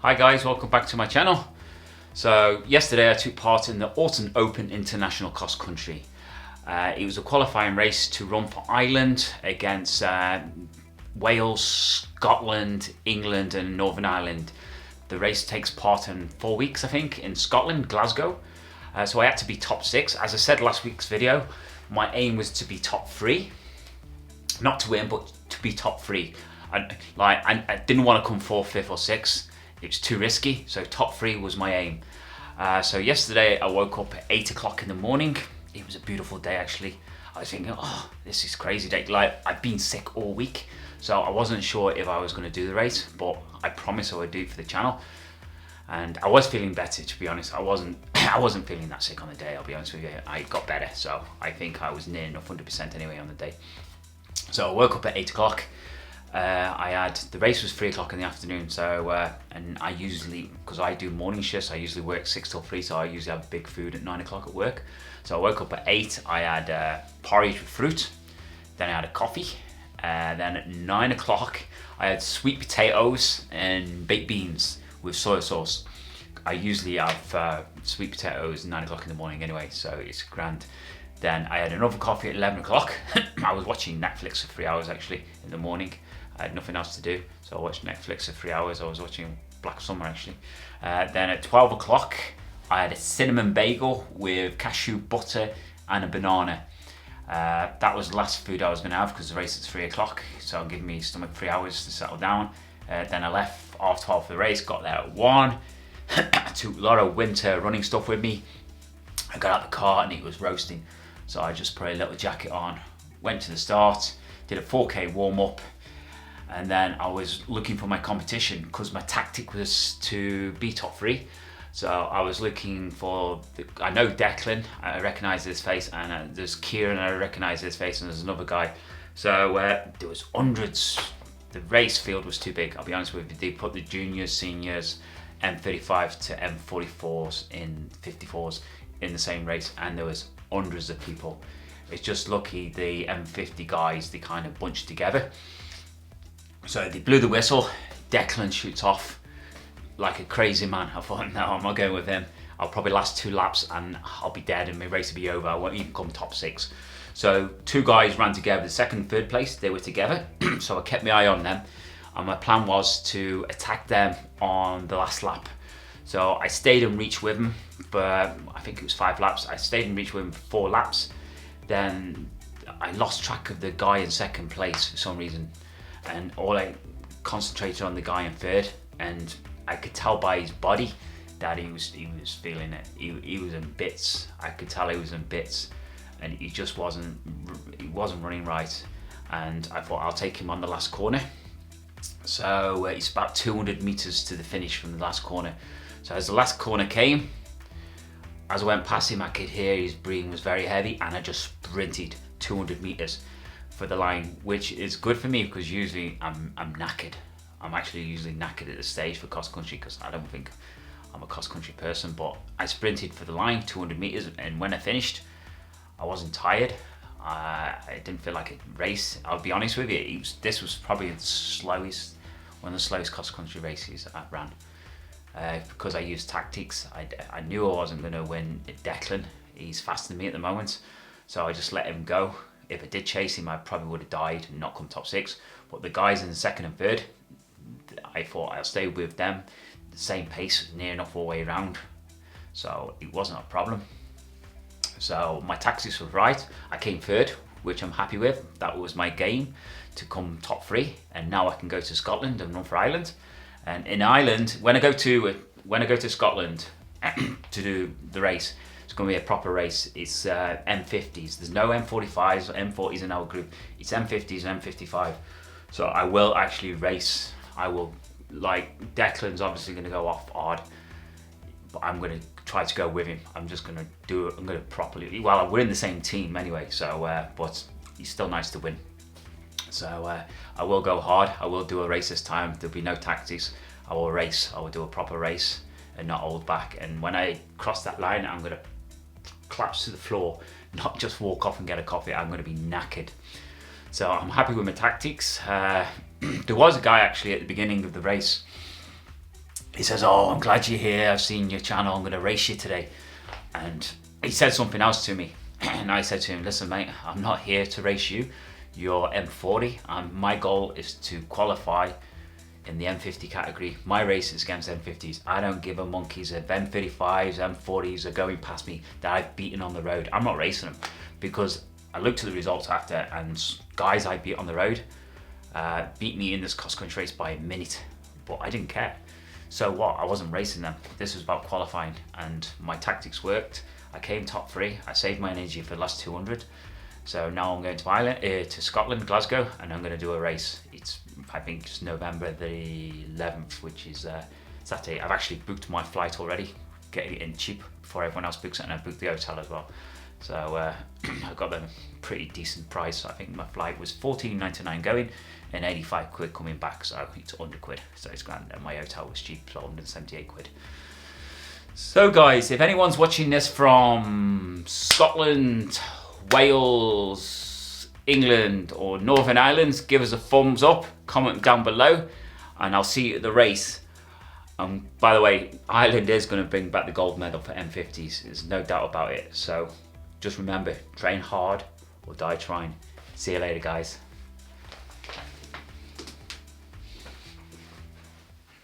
Hi guys, welcome back to my channel. So yesterday I took part in the Autumn Open International Cross Country. It was a qualifying race to run for Ireland against Wales, Scotland, England and Northern Ireland. The race takes part in 4 weeks, I think, in Scotland, Glasgow. So I had to be top 6. As I said last week's video, my aim was to be top 3. Not to win, but to be top 3. I didn't want to come 4th, 5th or 6th. It was too risky, so top 3 was my aim. So yesterday I woke up at 8 o'clock in the morning. It was a beautiful day actually. I was thinking, oh, this is crazy day. Like, I've been sick all week, so I wasn't sure if I was going to do the race, but I promised I would do it for the channel. And I was feeling better, to be honest. I wasn't feeling that sick on the day, I'll be honest with you. I got better, so I think I was near enough 100% anyway on the day. So I woke up at 8 o'clock. The race was 3 o'clock in the afternoon, so and I usually, because I do morning shifts, I usually work 6 till 3, so I usually have big food at 9 o'clock at work. So I woke up at 8, I had porridge with fruit, then I had a coffee, then at 9 o'clock I had sweet potatoes and baked beans with soy sauce. I usually have sweet potatoes at 9 o'clock in the morning anyway, so it's grand. Then I had another coffee at 11 o'clock. I was watching Netflix for 3 hours actually in the morning. I had nothing else to do, so I watched Netflix for 3 hours. I was watching Black Summer actually. Then at 12 o'clock, I had a cinnamon bagel with cashew butter and a banana. That was the last food I was going to have because the race is 3 o'clock, so it'll give me stomach 3 hours to settle down. Then I left half 12 for the race, got there at 1. I took a lot of winter running stuff with me. I got out the car and it was roasting, so I just put a little jacket on, went to the start, did a 4K warm up. And then I was looking for my competition because my tactic was to be top 3. So I was looking for, I know Declan, I recognise his face, and there's Kieran, I recognise his face, and there's another guy. So there was hundreds. The race field was too big, I'll be honest with you. They put the juniors, seniors, M35 to M44s in 54s in the same race, and there was hundreds of people. It's just lucky the M50 guys, they kind of bunched together. So they blew the whistle, Declan shoots off like a crazy man. I thought, no, I'm not going with him. I'll probably last 2 laps and I'll be dead and my race will be over. I won't even come top 6. So 2 guys ran together, the 2nd and 3rd place, they were together. So I kept my eye on them. And my plan was to attack them on the last lap. So I stayed in reach with them for, I think it was 5 laps. I stayed in reach with them for 4 laps. Then I lost track of the guy in 2nd place for some reason. And all I concentrated on the guy in 3rd, and I could tell by his body that he was feeling it. He was in bits. I could tell he was in bits, and he just wasn't running right. And I thought I'll take him on the last corner. So it's about 200 meters to the finish from the last corner. So as the last corner came, as I went past him, I could hear his breathing was very heavy, and I just sprinted 200 meters. For the line, which is good for me because usually I'm knackered. I'm actually usually knackered at the stage for cross country because I don't think I'm a cross country person, but I sprinted for the line 200 meters, and when I finished I wasn't tired. I didn't feel like a race, I'll be honest with you. This was probably the slowest, one of the slowest cross country races I ran, because I used tactics. I knew I wasn't going to win Declan. He's faster than me at the moment, so I just let him go. If I did chase him, I probably would have died and not come top 6. But the guys in the 2nd and 3rd, I thought I'll stay with them, the same pace, near enough all the way around. So it wasn't a problem. So my tactics were right. I came 3rd, which I'm happy with. That was my game, to come top 3. And now I can go to Scotland and run for Ireland. And in Ireland, when I go to Scotland to do the race, it's going to be a proper race. It's M50s. There's no M45s or M40s in our group. It's M50s and M55. So I will actually race. I will, like, Declan's obviously going to go off hard, but I'm going to try to go with him. I'm just going to do it. I'm going to properly, well, we're in the same team anyway, so, but he's still nice to win. So I will go hard. I will do a race this time. There'll be no tactics. I will race. I will do a proper race and not hold back. And when I cross that line, I'm going to collapse to the floor, not just walk off and get a coffee. I'm going to be knackered. So I'm happy with my tactics. There was a guy actually at the beginning of the race. he says, "Oh, I'm glad you're here. I've seen your channel. I'm going to race you today." And he said something else to me. And I said to him, "Listen, mate, I'm not here to race you. You're M40, and my goal is to qualify in the M50 category. My race is against M50s. I don't give a monkeys if M35s, M40s are going past me that I've beaten on the road. I'm not racing them, because I looked at the results after, and guys I beat on the road beat me in this cross-country race by a minute, but I didn't care. So what? I wasn't racing them. This was about qualifying, and my tactics worked. I came top 3. I saved my energy for the last 200. So now I'm going to Ireland, to Scotland, Glasgow, and I'm going to do a race. I think it's November the 11th, which is Saturday. I've actually booked my flight already, getting it in cheap before everyone else books it, and I've booked the hotel as well. So I got them pretty decent price. I think my flight was $14.99 going and 85 quid coming back, so it's 100 quid. So it's grand, and my hotel was cheap, so 178 quid. So guys, if anyone's watching this from Scotland, Wales, England or Northern Ireland, give us a thumbs up, comment down below, and I'll see you at the race. By the way, Ireland is going to bring back the gold medal for M50s, there's no doubt about it. So just remember, train hard or die trying. See you later, guys.